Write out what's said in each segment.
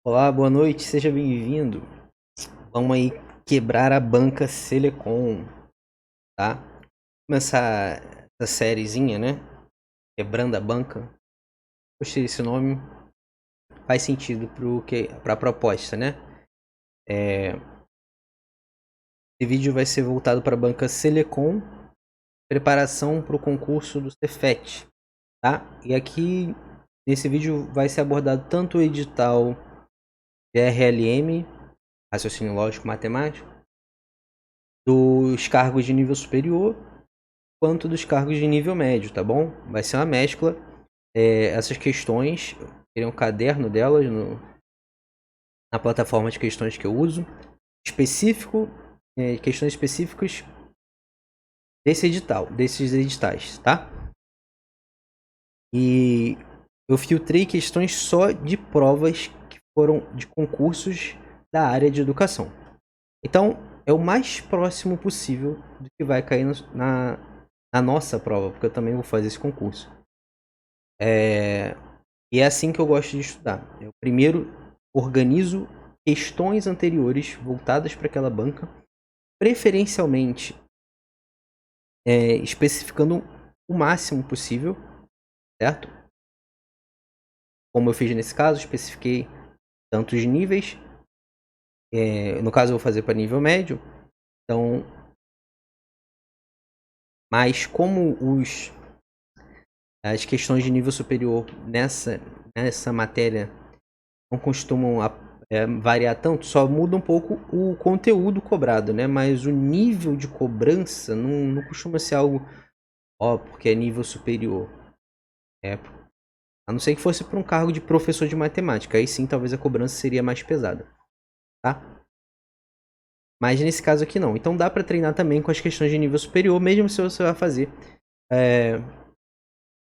Olá, boa noite, seja bem-vindo. Vamos aí quebrar a banca Selecom, tá? Começar essa sériezinha, né? Quebrando a banca. Gostei desse nome. Faz sentido pra proposta, né? Esse vídeo vai ser voltado para a banca Selecom, preparação para o concurso do Cefet, tá? E aqui nesse vídeo vai ser abordado tanto o edital de RLM, raciocínio lógico matemático, dos cargos de nível superior, quanto dos cargos de nível médio, tá bom? Vai ser uma mescla. Essas questões, terem um caderno delas na plataforma de questões que eu uso, específico, questões específicas desse edital, desses editais, tá? E eu filtrei questões só de provas que foram de concursos da área de educação. Então, é o mais próximo possível do que vai cair na nossa prova, porque eu também vou fazer esse concurso. E é assim que eu gosto de estudar. Eu primeiro organizo questões anteriores voltadas para aquela banca, preferencialmente especificando o máximo possível, certo? Como eu fiz nesse caso, especifiquei tantos níveis. No caso, eu vou fazer para nível médio. Então, mas como as questões de nível superior nessa matéria não costumam variar tanto, só muda um pouco o conteúdo cobrado, né? Mas o nível de cobrança não costuma ser algo, porque é nível superior. A não ser que fosse para um cargo de professor de matemática, aí sim talvez a cobrança seria mais pesada, tá? Mas nesse caso aqui não. Então dá para treinar também com as questões de nível superior, mesmo se você vai fazer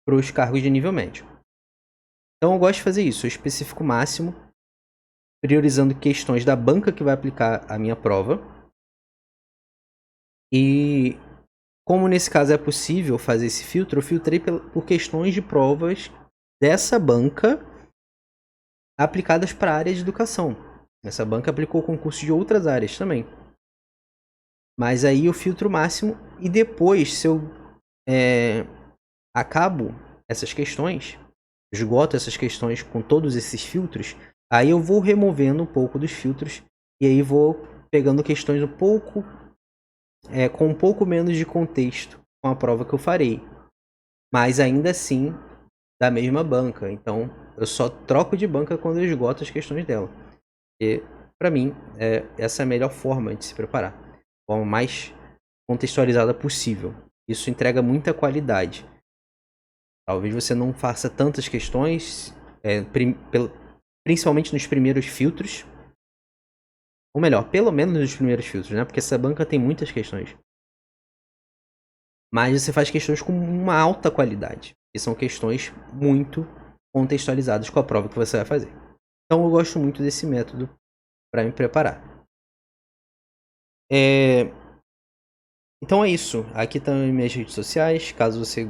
para os cargos de nível médio. Então eu gosto de fazer isso, eu especifico o máximo, priorizando questões da banca que vai aplicar a minha prova. E como nesse caso é possível fazer esse filtro, eu filtrei por questões de provas dessa banca aplicadas para a área de educação. Essa banca aplicou concurso de outras áreas também. Mas aí eu filtro o máximo e depois, se eu acabo essas questões, esgoto essas questões com todos esses filtros, aí eu vou removendo um pouco dos filtros e aí vou pegando questões com um pouco menos de contexto com a prova que eu farei. Mas ainda assim, da mesma banca. Então, eu só troco de banca quando eu esgoto as questões dela. E, para mim, essa é a melhor forma de se preparar. A forma mais contextualizada possível. Isso entrega muita qualidade. Talvez você não faça tantas questões, principalmente nos primeiros filtros. Ou melhor, pelo menos nos primeiros filtros, né? Porque essa banca tem muitas questões. Mas você faz questões com uma alta qualidade. E são questões muito contextualizadas com a prova que você vai fazer. Então eu gosto muito desse método para me preparar. Então é isso. Aqui estão minhas redes sociais. Caso você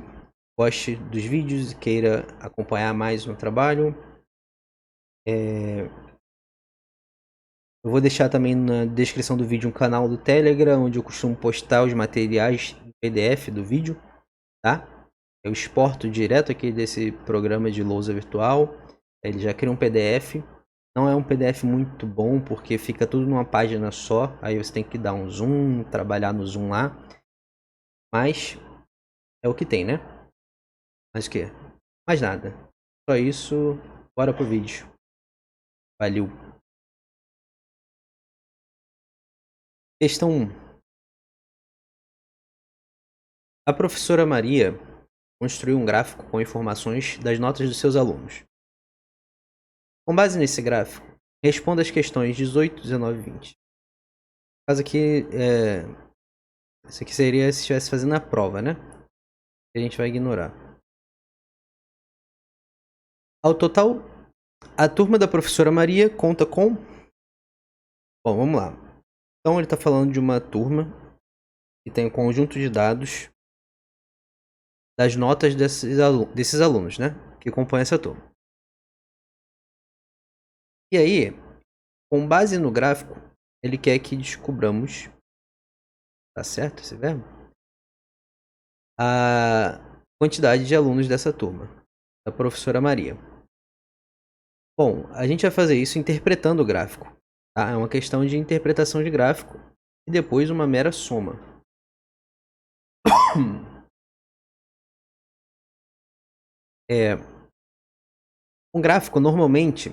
goste dos vídeos e queira acompanhar mais o meu trabalho, eu vou deixar também na descrição do vídeo um canal do Telegram, onde eu costumo postar os materiais em PDF do vídeo, tá? Eu exporto direto aqui desse programa de lousa virtual. Ele já cria um PDF. Não é um PDF muito bom, porque fica tudo numa página só. Aí você tem que dar um zoom, trabalhar no zoom lá. Mas é o que tem, né? Mas o que? Mais nada. Só isso. Bora pro vídeo. Valeu. Questão 1. A professora Maria construiu um gráfico com informações das notas dos seus alunos. Com base nesse gráfico, responda as questões 18, 19 e 20. No caso aqui, isso aqui seria se estivesse fazendo a prova, né? A gente vai ignorar. Ao total, a turma da professora Maria conta com... Bom, vamos lá. Então ele está falando de uma turma que tem um conjunto de dados das notas desses alunos, né? Que compõem essa turma. E aí, Com base no gráfico, ele quer que descobramos, tá certo esse verbo? A quantidade de alunos dessa turma, da professora Maria. Bom, a gente vai fazer isso interpretando o gráfico, tá? É uma questão de interpretação de gráfico e depois uma mera soma. Um gráfico normalmente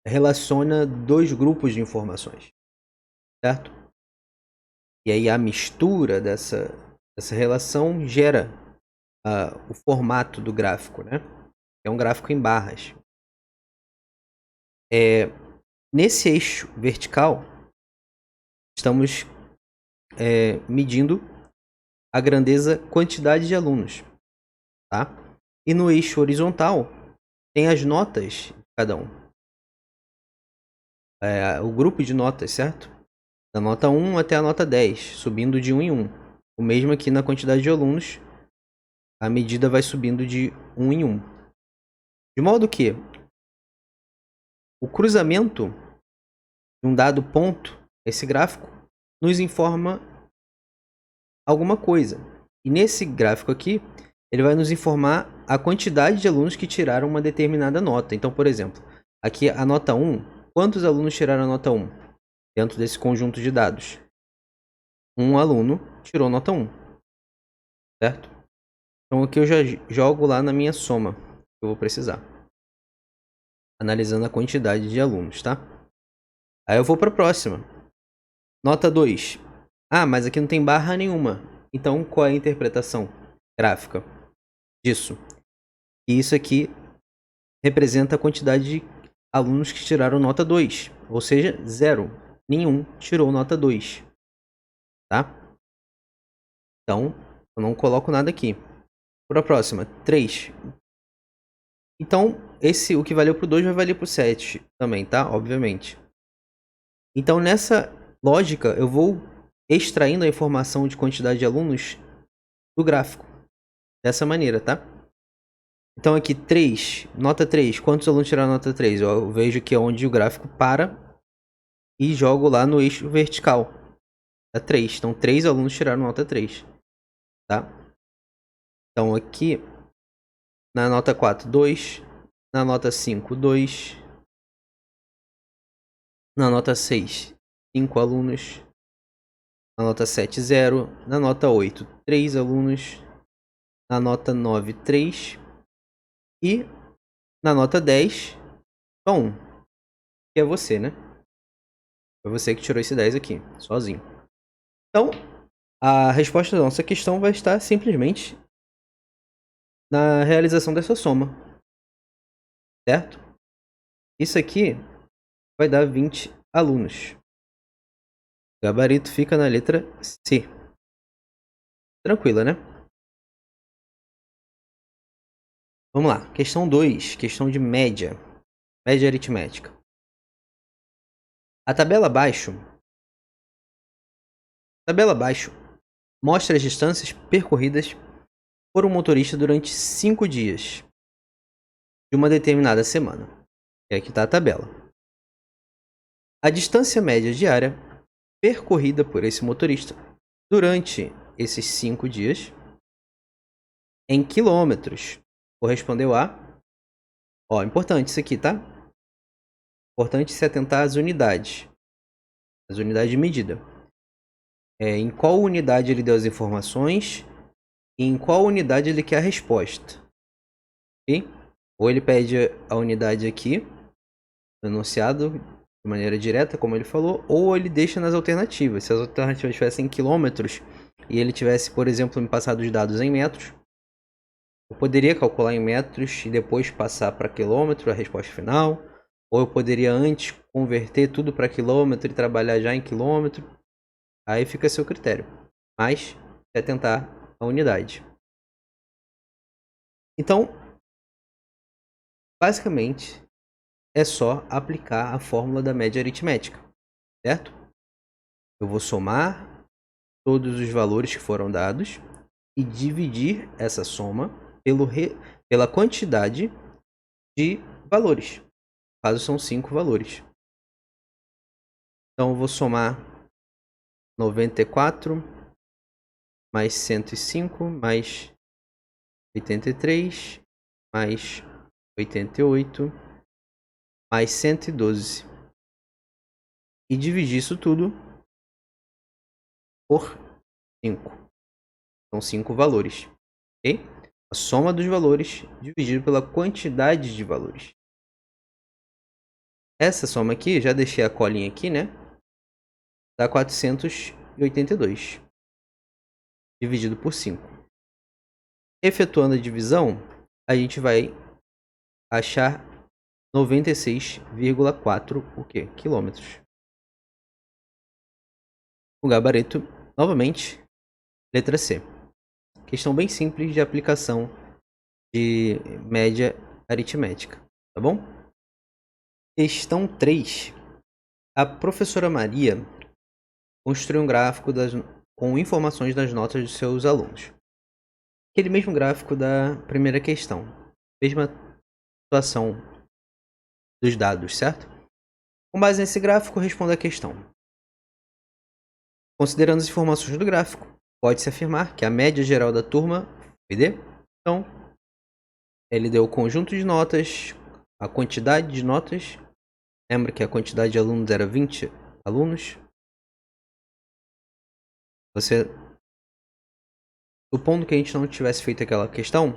relaciona dois grupos de informações, certo? E aí a mistura dessa relação gera o formato do gráfico, né? É um gráfico em barras. Nesse eixo vertical, estamos medindo a grandeza quantidade de alunos, tá? E no eixo horizontal tem as notas de cada um. O grupo de notas, certo? Da nota 1 até a nota 10, subindo de 1 em 1. O mesmo aqui na quantidade de alunos, a medida vai subindo de 1 em 1. De modo que o cruzamento de um dado ponto, esse gráfico, nos informa alguma coisa. E nesse gráfico aqui, ele vai nos informar a quantidade de alunos que tiraram uma determinada nota. Então, por exemplo, aqui a nota 1, quantos alunos tiraram a nota 1 dentro desse conjunto de dados? Um aluno tirou nota 1, certo? Então aqui eu já jogo lá na minha soma, que eu vou precisar. Analisando a quantidade de alunos, tá? Aí eu vou para a próxima. Nota 2. Ah, mas aqui não tem barra nenhuma. Então qual é a interpretação gráfica disso? E isso aqui representa a quantidade de alunos que tiraram nota 2. Ou seja, 0. Nenhum tirou nota 2. Tá? Então, eu não coloco nada aqui. Para a próxima, 3. Então, o que valeu para o 2 vai valer para o 7 também, tá? Obviamente. Então, nessa lógica, eu vou extraindo a informação de quantidade de alunos do gráfico. Dessa maneira, tá? Então, aqui, 3, nota 3. Quantos alunos tiraram nota 3? Eu vejo que é onde o gráfico para e jogo lá no eixo vertical. É 3. Então, 3 alunos tiraram nota 3. Tá? Então, aqui, na nota 4, 2. Na nota 5, 2. Na nota 6, 5 alunos. Na nota 7, 0. Na nota 8, 3 alunos. Na nota 9, 3. E na nota 10, só 1. Que é você, né? Foi você que tirou esse 10 aqui, sozinho. Então, a resposta da nossa questão vai estar simplesmente na realização dessa soma. Certo? Isso aqui vai dar 20 alunos. O gabarito fica na letra C. Tranquila, né? Vamos lá. Questão 2. Questão de média. Média aritmética. A tabela abaixo mostra as distâncias percorridas por um motorista durante 5 dias de uma determinada semana. E aqui está a tabela. A distância média diária percorrida por esse motorista durante esses 5 dias em quilômetros correspondeu a... importante isso aqui, tá? Importante se atentar às unidades. As unidades de medida. Em qual unidade ele deu as informações e em qual unidade ele quer a resposta. Okay? Ou ele pede a unidade aqui, no enunciado, de maneira direta, como ele falou, ou ele deixa nas alternativas. Se as alternativas tivessem em quilômetros e ele tivesse, por exemplo, me passado os dados em metros, eu poderia calcular em metros e depois passar para quilômetro a resposta final. Ou eu poderia antes converter tudo para quilômetro e trabalhar já em quilômetro. Aí fica a seu critério. Mas é tentar a unidade. Então, basicamente, é só aplicar a fórmula da média aritmética, certo? Eu vou somar todos os valores que foram dados e dividir essa soma pela quantidade de valores. No caso, são 5 valores. Então eu vou somar 94 mais 105 mais 83 mais 88 mais 112 e dividir isso tudo por 5. São 5 valores, ok? A soma dos valores dividido pela quantidade de valores. Essa soma aqui, já deixei a colinha aqui, né? Dá 482 dividido por 5. Efetuando a divisão, a gente vai achar 96,4 quilômetros. O gabarito, novamente, letra C. Questão bem simples de aplicação de média aritmética, tá bom? Questão 3. A professora Maria construiu um gráfico com informações das notas de seus alunos. Aquele mesmo gráfico da primeira questão. Mesma situação dos dados, certo? Com base nesse gráfico, responda a questão. Considerando as informações do gráfico, pode-se afirmar que a média geral da turma foi D. Então, ele deu o conjunto de notas, a quantidade de notas. Lembra que a quantidade de alunos era 20 alunos? Supondo que a gente não tivesse feito aquela questão,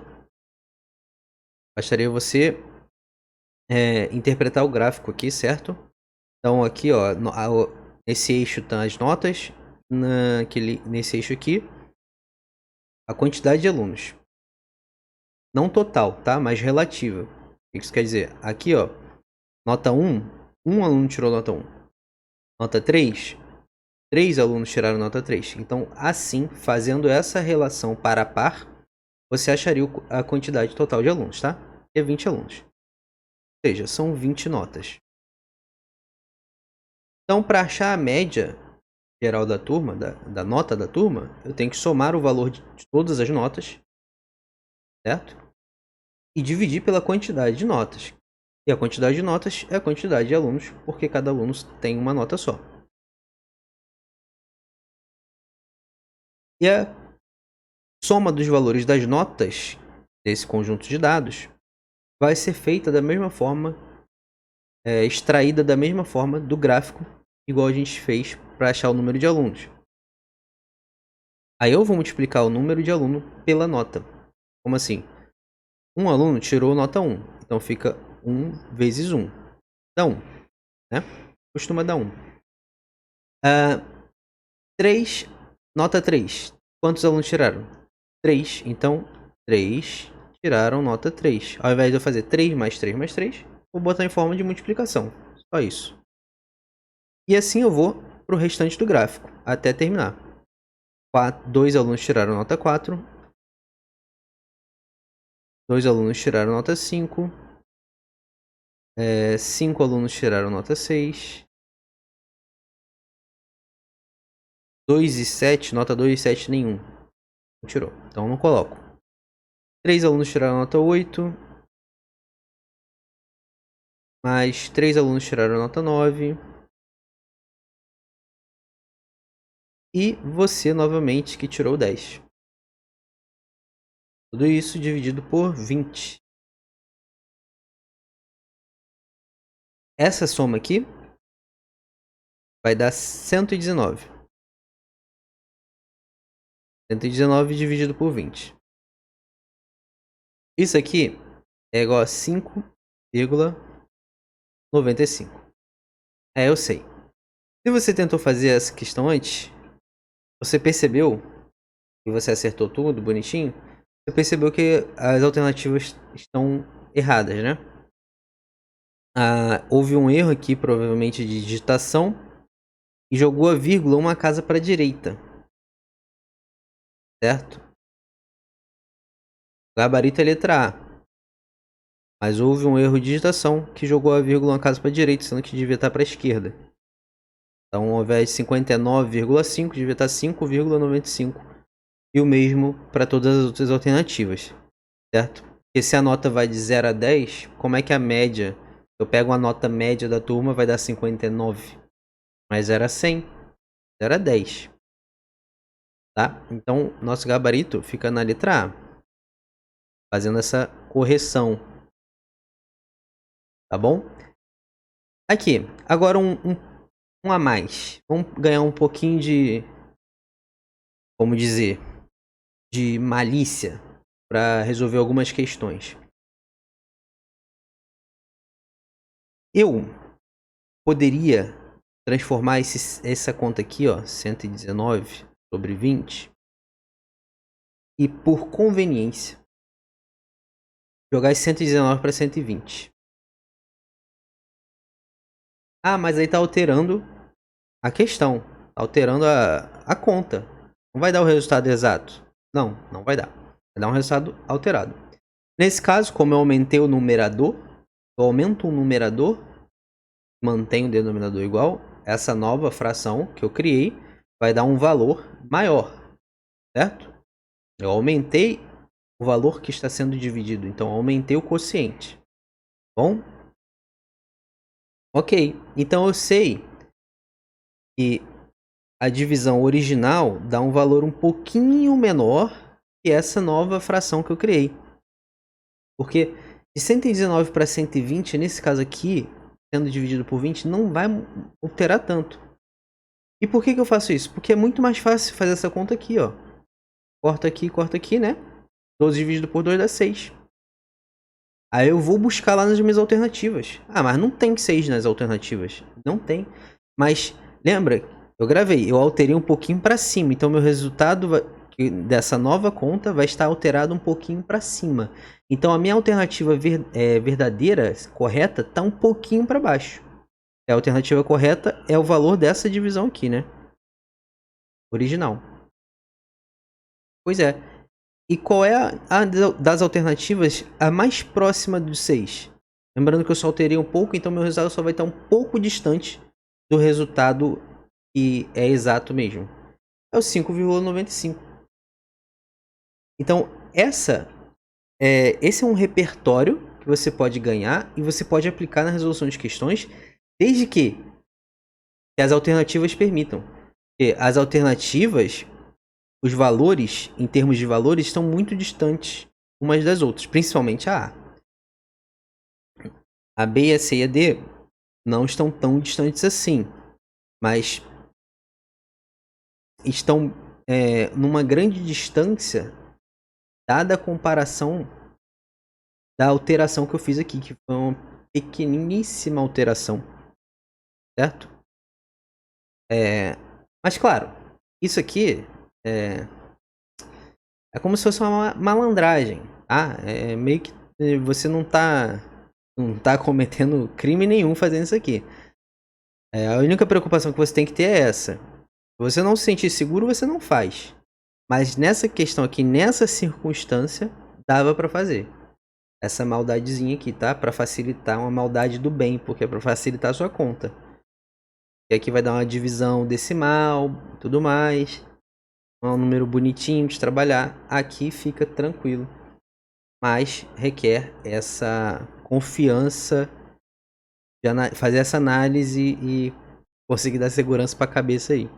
bastaria você interpretar o gráfico aqui, certo? Então aqui, ó, nesse eixo estão as notas, nesse eixo aqui, a quantidade de alunos. Não total, tá? Mas relativa. O que isso quer dizer? Aqui, ó, nota 1, um aluno tirou nota 1. Nota 3, 3 alunos tiraram nota 3. Então, assim, fazendo essa relação par a par, você acharia a quantidade total de alunos, tá? É 20 alunos. Ou seja, são 20 notas. Então, para achar a média geral da turma, da nota da turma, eu tenho que somar o valor de todas as notas, certo? E dividir pela quantidade de notas. E a quantidade de notas é a quantidade de alunos, porque cada aluno tem uma nota só. E a soma dos valores das notas desse conjunto de dados vai ser feita da mesma forma, extraída da mesma forma do gráfico, igual a gente fez para achar o número de alunos. Aí eu vou multiplicar o número de aluno pela nota. Como assim? Um aluno tirou nota 1, então fica 1 vezes 1. Dá 1, né? Costuma dar 1. 3, nota 3. Quantos alunos tiraram? 3, então 3 tiraram nota 3. Ao invés de eu fazer 3 mais 3 mais 3, vou botar em forma de multiplicação. Só isso. E assim eu vou para o restante do gráfico, até terminar. 2 alunos tiraram nota 4. 2 alunos tiraram nota 5. 5 alunos tiraram nota 6. 2 e 7, nota 2 e 7 nenhum. Não tirou, então não coloco. 3 alunos tiraram nota 8. Mais 3 alunos tiraram nota 9. E você novamente que tirou 10. Tudo isso dividido por 20. Essa soma aqui vai dar 119. 119 dividido por 20. Isso aqui é igual a 5,95. Eu sei. Se você tentou fazer essa questão antes, você percebeu que você acertou tudo bonitinho, você percebeu que as alternativas estão erradas, né? Houve um erro aqui, provavelmente de digitação, e jogou a vírgula uma casa para a direita, certo? O gabarito é letra A, mas houve um erro de digitação que jogou a vírgula uma casa para a direita, sendo que devia estar para a esquerda. Então, ao invés de 59,5, devia estar 5,95. E o mesmo para todas as outras alternativas, certo? Porque se a nota vai de 0 a 10, como é que a média... Eu pego a nota média da turma, vai dar 59. mas era 100, era 10. Tá? Então, nosso gabarito fica na letra A, fazendo essa correção. Tá bom? Aqui, agora um a mais. Vamos ganhar um pouquinho de, como dizer, de malícia para resolver algumas questões. Eu poderia transformar essa conta aqui, ó, 119 sobre 20, e por conveniência jogar esse 119 para 120. Ah, mas aí tá alterando a questão, tá alterando a conta. Não vai dar o resultado exato. Não, não vai dar. Vai dar um resultado alterado. Nesse caso, como eu aumentei o numerador, eu aumento o numerador, mantenho o denominador igual, essa nova fração que eu criei vai dar um valor maior, certo? Eu aumentei o valor que está sendo dividido, então aumentei o quociente. Bom? Ok, então eu sei que a divisão original dá um valor um pouquinho menor que essa nova fração que eu criei. Porque de 119 para 120, nesse caso aqui, sendo dividido por 20, não vai alterar tanto. E por que eu faço isso? Porque é muito mais fácil fazer essa conta aqui, ó. Corta aqui, né? 12 dividido por 2 dá 6. Aí eu vou buscar lá nas minhas alternativas. Ah, mas não tem 6 nas alternativas. Não tem. Mas, lembra? Eu gravei. Eu alterei um pouquinho para cima. Então, meu resultado dessa nova conta vai estar alterado um pouquinho para cima. Então, a minha alternativa verdadeira, correta, está um pouquinho para baixo. A alternativa correta é o valor dessa divisão aqui, né? Original. Pois é. E qual é a das alternativas a mais próxima do 6? Lembrando que eu só alterei um pouco, então meu resultado só vai estar um pouco distante do resultado que é exato mesmo. É o 5,95. Então, esse é um repertório que você pode ganhar e você pode aplicar na resolução de questões, desde que as alternativas permitam. Porque as alternativas, os valores, em termos de valores, estão muito distantes umas das outras, principalmente a A. A B, a C e a D não estão tão distantes assim, mas estão numa grande distância, dada a comparação da alteração que eu fiz aqui, que foi uma pequeníssima alteração, certo? Mas claro, isso aqui é como se fosse uma malandragem, tá? É meio que você não tá cometendo crime nenhum fazendo isso aqui. A única preocupação que você tem que ter é essa. Se você não se sentir seguro, você não faz. Mas nessa questão aqui, nessa circunstância, dava pra fazer. Essa maldadezinha aqui, tá? Pra facilitar, uma maldade do bem, porque é pra facilitar a sua conta. E aqui vai dar uma divisão decimal, tudo mais. Um número bonitinho de trabalhar. Aqui fica tranquilo. Mas requer essa confiança de fazer essa análise e conseguir dar segurança pra cabeça aí.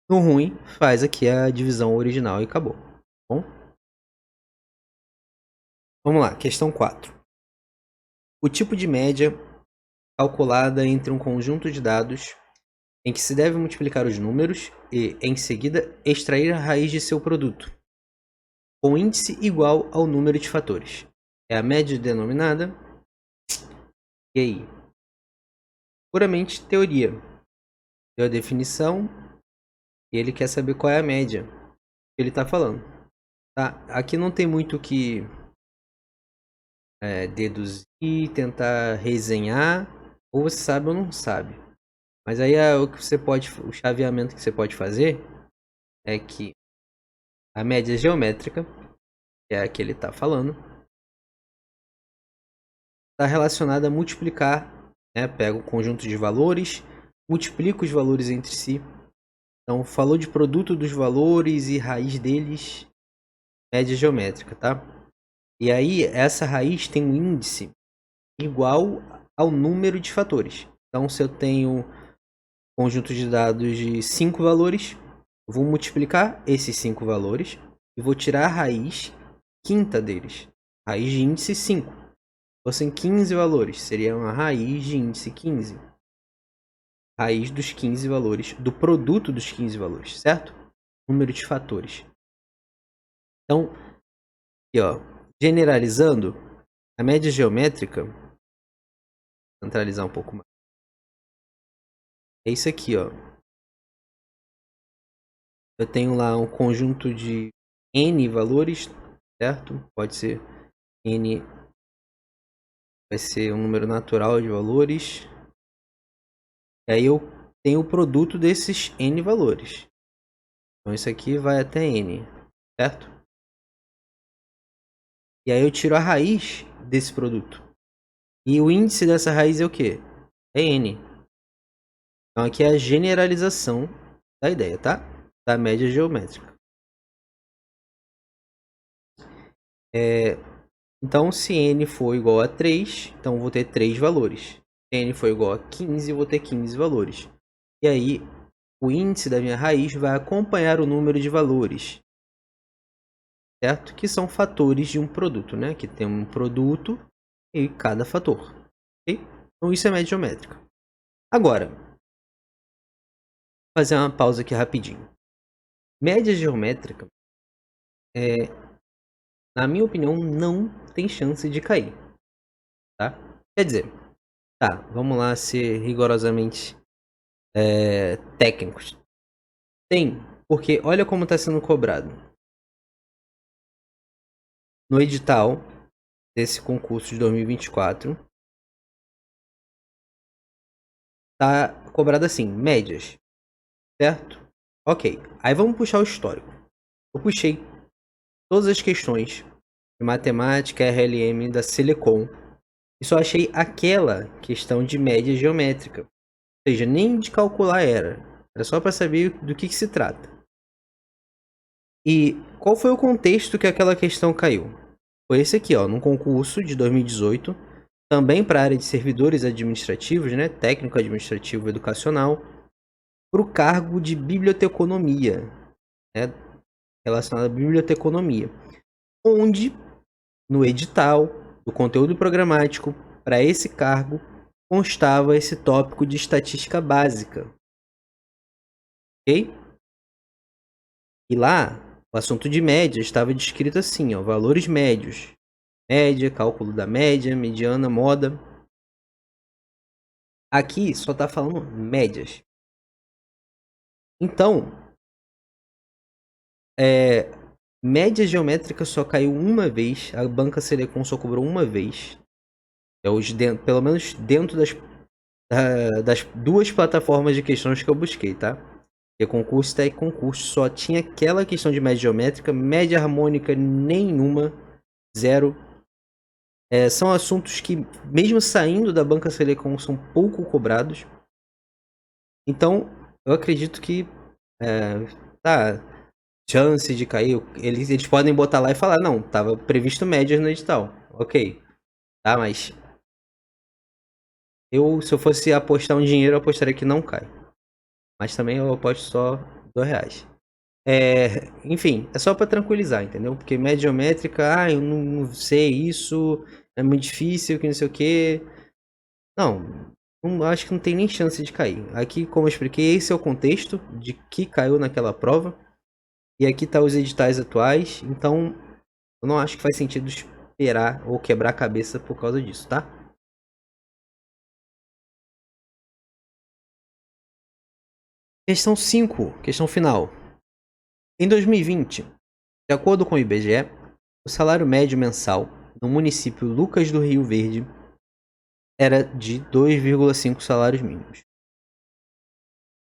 No ruim, faz aqui a divisão original e acabou. Bom? Vamos lá, questão 4. O tipo de média calculada entre um conjunto de dados em que se deve multiplicar os números e, em seguida, extrair a raiz de seu produto, com índice igual ao número de fatores. É a média denominada. E aí? Puramente teoria. Deu a definição e ele quer saber qual é a média que ele está falando. Tá? Aqui não tem muito o que deduzir, tentar resenhar, ou você sabe ou não sabe. Mas aí o chaveamento que você pode fazer é que a média geométrica, que é a que ele está falando, está relacionada a multiplicar, né? Pega o conjunto de valores, multiplica os valores entre si. Então, falou de produto dos valores e raiz deles, média geométrica, tá? E aí, essa raiz tem um índice igual ao número de fatores. Então, se eu tenho conjunto de dados de 5 valores. Eu vou multiplicar esses 5 valores e vou tirar a raiz quinta deles. Raiz de índice 5. Fossem 15 valores, seria uma raiz de índice 15. Raiz dos 15 valores, do produto dos 15 valores, certo? Número de fatores. Então, aqui, ó, generalizando, a média geométrica, vou centralizar um pouco mais. É isso aqui, ó. Eu tenho lá um conjunto de N valores, certo? Pode ser N, vai ser um número natural de valores. E aí eu tenho o produto desses N valores. Então isso aqui vai até N, certo? E aí eu tiro a raiz desse produto. E o índice dessa raiz é o quê? É N. Então aqui é a generalização da ideia, tá? Da média geométrica. Então se N for igual a 3, então eu vou ter 3 valores. Se N for igual a 15, eu vou ter 15 valores. E aí o índice da minha raiz vai acompanhar o número de valores, certo? Que são fatores de um produto, né? Que tem um produto e cada fator. Okay? Então isso é média geométrica. Agora, vou fazer uma pausa aqui rapidinho. Média geométrica, na minha opinião, não tem chance de cair. Tá? Quer dizer, tá, vamos lá ser rigorosamente técnicos. Tem, porque olha como está sendo cobrado. No edital desse concurso de 2024, tá cobrado assim, médias, certo? Ok, aí vamos puxar o histórico. Eu puxei todas as questões de matemática RLM da Selecon e só achei aquela questão de média geométrica. Ou seja, nem de calcular era só para saber do que se trata. E qual foi o contexto que aquela questão caiu? Foi esse aqui, ó, num concurso de 2018, também para a área de servidores administrativos, né, técnico administrativo educacional, para o cargo de biblioteconomia, né, relacionado à biblioteconomia, onde no edital do conteúdo programático para esse cargo constava esse tópico de estatística básica, ok? E lá o assunto de média estava descrito assim, ó, valores médios, média, cálculo da média, mediana, moda. Aqui só está falando médias. Então, média geométrica só caiu uma vez, a banca Selecon só cobrou uma vez. Pelo menos dentro das duas plataformas de questões que eu busquei, tá? Porque concurso e concurso só tinha aquela questão de média geométrica, média harmônica nenhuma, zero. São assuntos que, mesmo saindo da banca Selecon, são pouco cobrados. Então, eu acredito que chance de cair, eles podem botar lá e falar, não, tava previsto médias no edital, ok, tá, mas se eu fosse apostar um dinheiro, eu apostaria que não cai, mas também eu aposto só R$2. Enfim, é só para tranquilizar, entendeu? Porque média geométrica, eu não sei isso, é muito difícil, que não sei o que. Não, acho que não tem nem chance de cair. Aqui, como eu expliquei, esse é o contexto de que caiu naquela prova. E aqui tá os editais atuais, então eu não acho que faz sentido esperar ou quebrar a cabeça por causa disso, tá? Questão 5, questão final. Em 2020, de acordo com o IBGE, o salário médio mensal no município Lucas do Rio Verde era de 2,5 salários mínimos.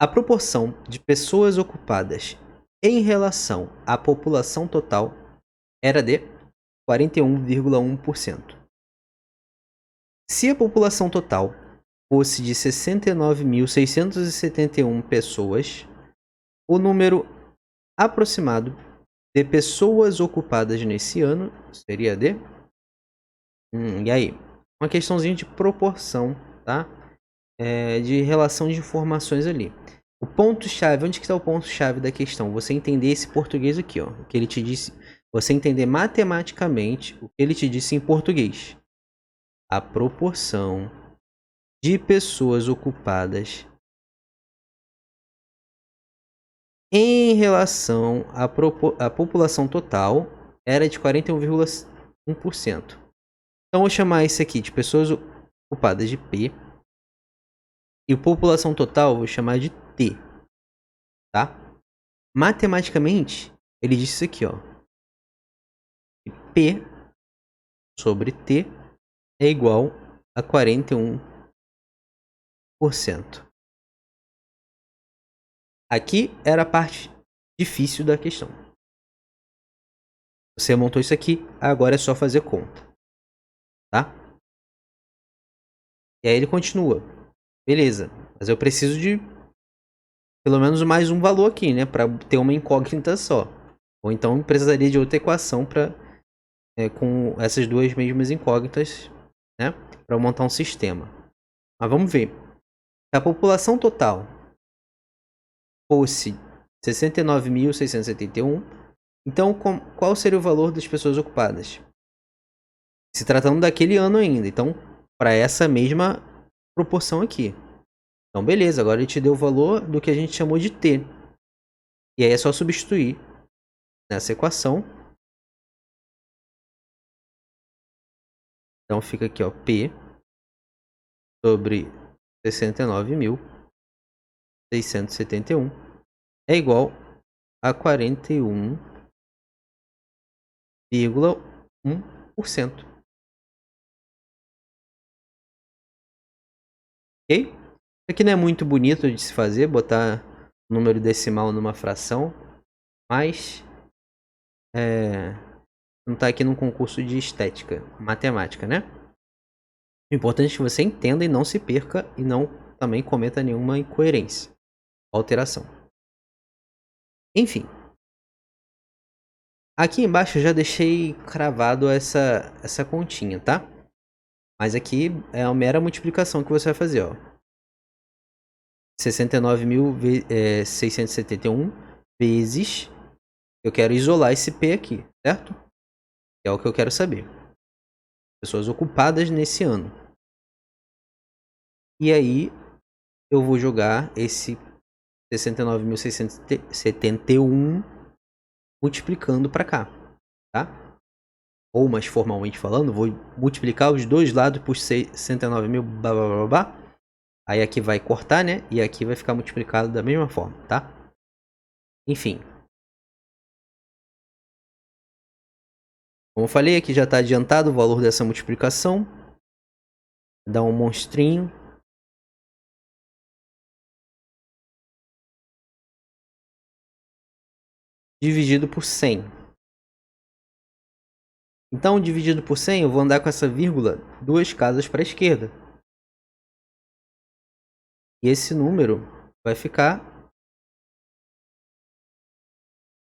A proporção de pessoas ocupadas em relação à população total era de 41,1%. Se a população total fosse de 69.671 pessoas, o número aproximado de pessoas ocupadas nesse ano seria de... E aí? Uma questãozinha de proporção, tá? De relação de informações ali. O ponto-chave, onde que está o ponto-chave da questão? Você entender esse português aqui, ó. O que ele te disse. Você entender matematicamente o que ele te disse em português. A proporção de pessoas ocupadas em relação à população total era de 41,1%. Então, vou chamar isso aqui de pessoas ocupadas de P. E população total, vou chamar de T. Tá? Matematicamente, ele disse isso aqui, ó. P sobre T é igual a 41%. Aqui era a parte difícil da questão. Você montou isso aqui, agora é só fazer conta. Tá? E aí ele continua. Beleza, mas eu preciso de pelo menos mais um valor aqui, né? Para ter uma incógnita só. Ou então precisaria de outra equação com essas duas mesmas incógnitas, né? Para montar um sistema. Mas vamos ver. Se a população total fosse 69.671, então qual seria o valor das pessoas ocupadas? Se tratando daquele ano ainda. Então, para essa mesma proporção aqui. Então, beleza. Agora ele te deu o valor do que a gente chamou de T. E aí é só substituir nessa equação. Então fica aqui, ó, P sobre 69.671 é igual a 41,1%. Ok? Isso aqui não é muito bonito de se fazer, botar número decimal numa fração, mas não está aqui num concurso de estética, matemática, né? O importante é que você entenda e não se perca e não também cometa nenhuma incoerência, alteração. Enfim. Aqui embaixo eu já deixei cravado essa continha, tá? Mas aqui é uma mera multiplicação que você vai fazer, ó. 69.671 vezes... Eu quero isolar esse P aqui, certo? É o que eu quero saber. Pessoas ocupadas nesse ano. E aí, eu vou jogar esse 69.671 multiplicando para cá, tá? Ou mais formalmente falando, vou multiplicar os dois lados por 69.000, blá blá blá blá. Aí aqui vai cortar, né? E aqui vai ficar multiplicado da mesma forma, tá? Enfim. Como eu falei, aqui já está adiantado o valor dessa multiplicação. Dá um monstrinho. Dividido por 100. Então, dividido por 100, eu vou andar com essa vírgula duas casas para a esquerda. E esse número vai ficar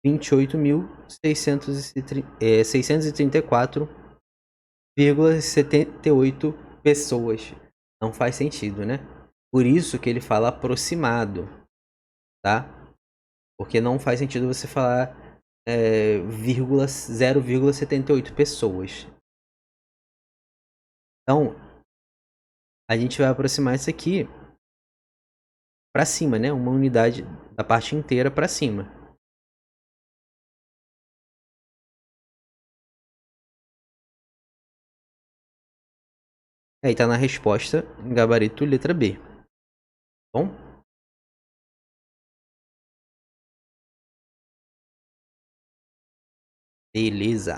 28.634,78 pessoas. Não faz sentido, né? Por isso que ele fala aproximado, tá? Porque não faz sentido você falar 0,78 pessoas. Então, a gente vai aproximar isso aqui para cima, né? Uma unidade da parte inteira para cima. Aí tá na resposta em gabarito letra B. Bom? Beleza.